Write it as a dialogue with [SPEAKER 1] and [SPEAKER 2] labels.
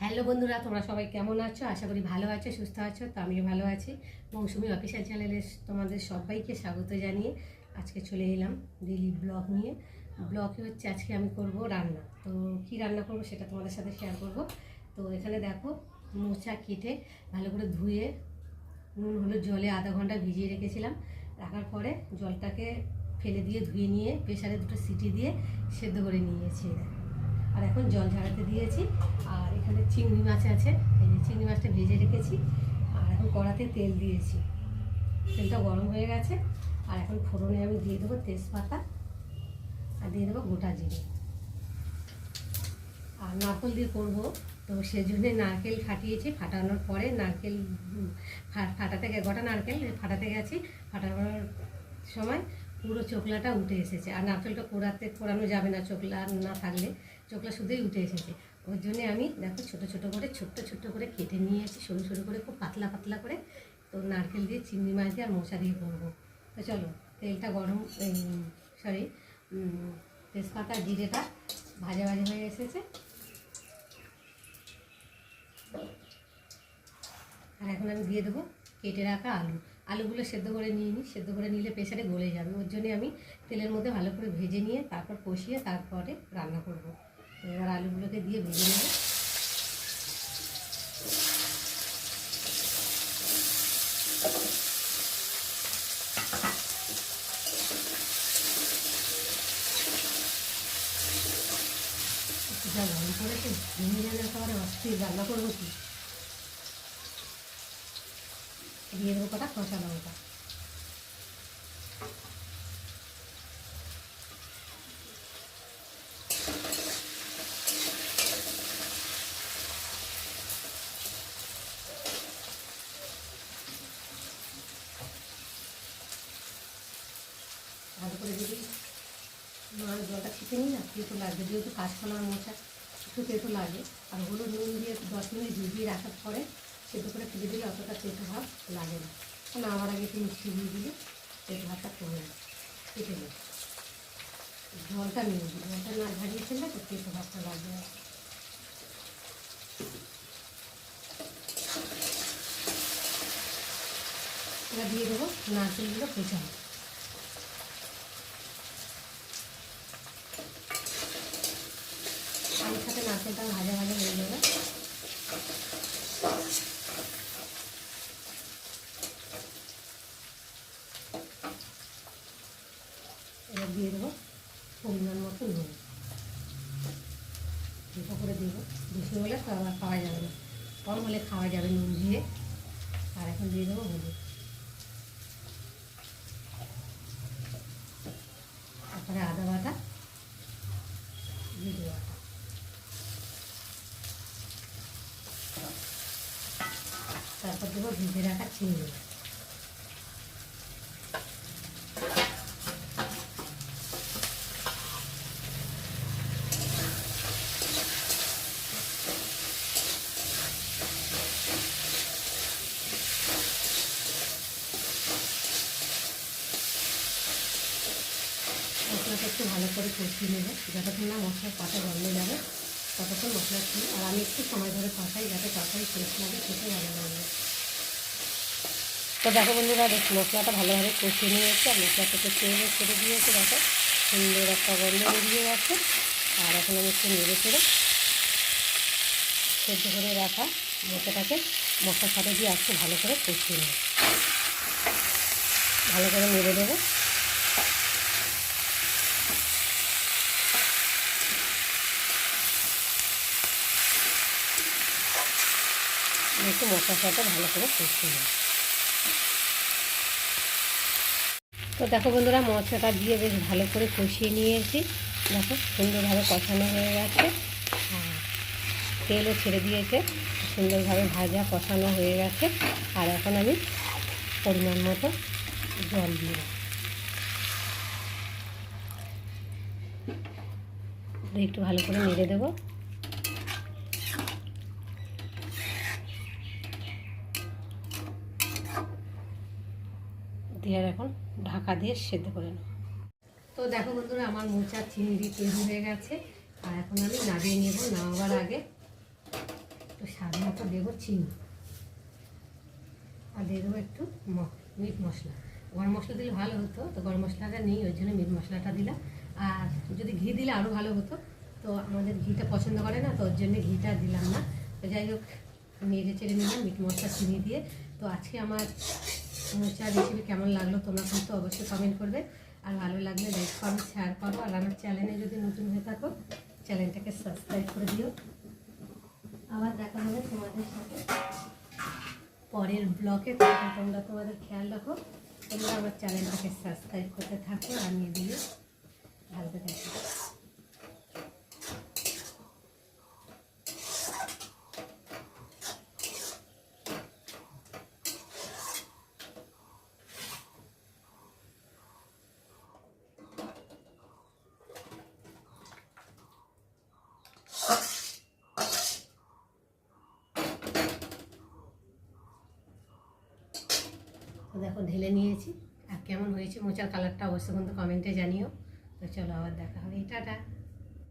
[SPEAKER 1] Hello বন্ধুরা, তোমরা সবাই কেমন আছো? আশা করি ভালো আছো, সুস্থ আছো। তো আমিও ভালো আছি। মৌসুমি অফিসিয়াল চ্যানেলে তোমাদের সবাইকে স্বাগত জানিয়ে আজকে চলে এলাম ডেইলি ব্লগ নিয়ে। ব্লগে হচ্ছে আজকে আমি করব রান্না। তো কি রান্না করব সেটা তোমাদের সাথে শেয়ার করব। তো এখানে দেখো, মোচা কেটে ভালো করে ধুয়ে নুন হলুদ জলে আধা ঘন্টা ভিজিয়ে রেখেছিলাম। রাখার পরে জলটাকে ফেলে দিয়ে ধুয়ে নিয়ে প্রেসারে দুটো সিটি দিয়ে সেদ্ধ করে নিয়েছি। আর এখন জল ঝাড়াতে দিয়েছি। আর এখানে চিংড়ি মাছ আছে, এই যে চিংড়ি মাছটা ভেজে রেখেছি। আর এখন কড়াতে তেল দিয়েছি, তেলটা গরম হয়ে গেছে। আর এখন ফোড়নে আমি দিয়ে দেবো তেজপাতা আর দিয়ে দেবো গোটা জিরে। আর নারকেল দিয়ে করবো, তো সেজন্য নারকেল ফাটিয়েছি। ফাটানোর পরে নারকেল ফাটাতে গোটা নারকেল ফাটাতে গেছি, ফাটানোর সময় পুরো চোকলাটা উঠে এসেছে। আর নারকেলটা কোড়ানো যাবে না, চোকলা না থাকলে, চোকলা শুধুই উঠে এসেছে। ওর জন্যে আমি দেখো ছোটো করে কেটে নিয়েছি, সরু সরু করে, খুব পাতলা পাতলা করে। তো নারকেল দিয়ে চিংড়ি মাছ দিয়ে আর মোচা দিয়ে করবো। তো চলো, তেলটা গরম, তেজপাতা জিরেটা ভাজা ভাজা হয়ে এসেছে। আর এখন আমি দিয়ে দেবো কেটে রাখা আলুগুলো সেদ্ধ করে নিয়ে নিই। সেদ্ধ করে নিলে প্রেসারে গলে যাবে, ওর জন্যে আমি তেলের মধ্যে ভালো করে ভেজে নিয়ে তারপর কষিয়ে তারপরে রান্না করব। তো এবার আলুগুলোকে দিয়ে ভেজে নেব। যা গরম করেছে, ভেঙে গেলে একেবারে অস্থির, রান্না করবো কি। দিয়ে দেবো কটা কাঁচা লঙ্কা। ভালো করে যদি জলটা ছিটে নিই না, তেঁতো লাগবে, যেহেতু কাঁচকলার মোচা একটু তেঁতো লাগে। আর হলুদ নুন দিয়ে 10 মিনিট ভিজিয়ে রাখার পরে সেদ্ধ করে ফেলে দিলে অতটা তেঁতো ভাব লাগে না। কারণ আমার আগে একটু মিষ্টি দিয়ে দিলে তেঁতো ভাবটা কমে যায়, কেটে নেই। জলটা নিয়ে দিই, জলটা না ঝাড়িয়ে ফেললে তো তেঁতো ভাবটা লাগবে না। এবার দিয়ে দেবো নারকেলগুলো কুচানো। আলুর সাথে নারকেলটা ভাজা ভাজা হয়ে যাবে। এবার দিয়ে দেবো পরিমাণ মতো নুন, এটা করে দেবো। বেশি হলে খাওয়া যাবে না, কম হলে খাওয়া যাবে নুন দিয়ে। আর এখন দিয়ে দেবো হলুদ, তারপরে আদা বাটা, জিরে বাটা, তারপর দেবো ভিজে রাখা চিংড়ি। মশলাটা একটু ভালো করে কষিয়ে নেবে, যতক্ষণ না মশলার পাতা গন্ধ যাবে ততক্ষণ মশলা ছিল। আর আমি একটু সময় ধরে কষাই, যাতে তরকারি টেস্ট লাগে, খেতে ভালো লাগবে। তো দেখো বন্ধুরা, মশলাটা ভালোভাবে কষিয়ে নিয়েছে। আর মশলা থেকে তেলে ছেড়ে দিয়েছে, দেখো সুন্দর একটা গন্ধ বেরিয়ে গেছে। আর এখন আমি একটু নেড়ে চেড়ে সেদ্ধ করে রাখা মোচাটাকে মশলার সাথে দিয়ে একটু ভালো করে কষিয়ে নেব, ভালো করে নেড়ে দেবো। একটু মশলার সাথে ভালো করে কষিয়ে নেব। তো দেখো বন্ধুরা, মশলাটা দিয়ে বেশ ভালো করে কষিয়ে নিয়েছি। দেখো সুন্দরভাবে কষানো হয়ে গেছে, আর তেলও ছেড়ে দিয়েছে, সুন্দরভাবে ভাজা কষানো হয়ে গেছে। আর এখন আমি পরিমাণ মতো জল দিয়ে একটু ভালো করে নেড়ে দেবো। দিয়ে এখন ঢাকা দিয়ে সেদ্ধ করে নেব। তো দেখো বন্ধুরা, আমার মোচা চিংড়ি তৈরি হয়ে গেছে। আর এখন আমি নামিয়ে নেব। নামাবার আগে একটু স্বাদ মতো দেবো চিনি, আর দিয়ে দেবো একটু মিট মশলা। গরম মশলা দিলে ভালো হতো, তো গরম মশলাটা নেই, ওই জন্য মিট মশলাটা দিলাম। আর যদি ঘি দিলে আরও ভালো হতো, তো আমাদের ঘিটা পছন্দ করে না, তো ওর জন্য ঘিটা দিলাম না। তো যাই হোক, নেড়ে চেড়ে নিলাম মিট মশলা চিনি দিয়ে। তো আজকে আমার মোচার রেসিপি কেমন লাগলো তোমরা কিন্তু অবশ্যই কমেন্ট করবে, আর ভালো লাগলে লাইক করো, শেয়ার করো, আর আমার চ্যানেলে যদি নতুন হয়ে থাকো চ্যানেলটাকে সাবস্ক্রাইব করে দিও। আবার দেখা হবে তোমাদের সাথে পরের ব্লগে। তখন তোমরা তোমাদের খেয়াল রাখো, তোমরা আমার চ্যানেলটাকে সাবস্ক্রাইব করতে থাকো, আমি দিয়ে ভালো থাকো। তো দেখো ঢেলে নিয়েছি, আর কেমন হয়েছে মোচার কালারটা অবশ্যই কিন্তু কমেন্টে জানিও। তো চলো আবার দেখা হবে, টাটা।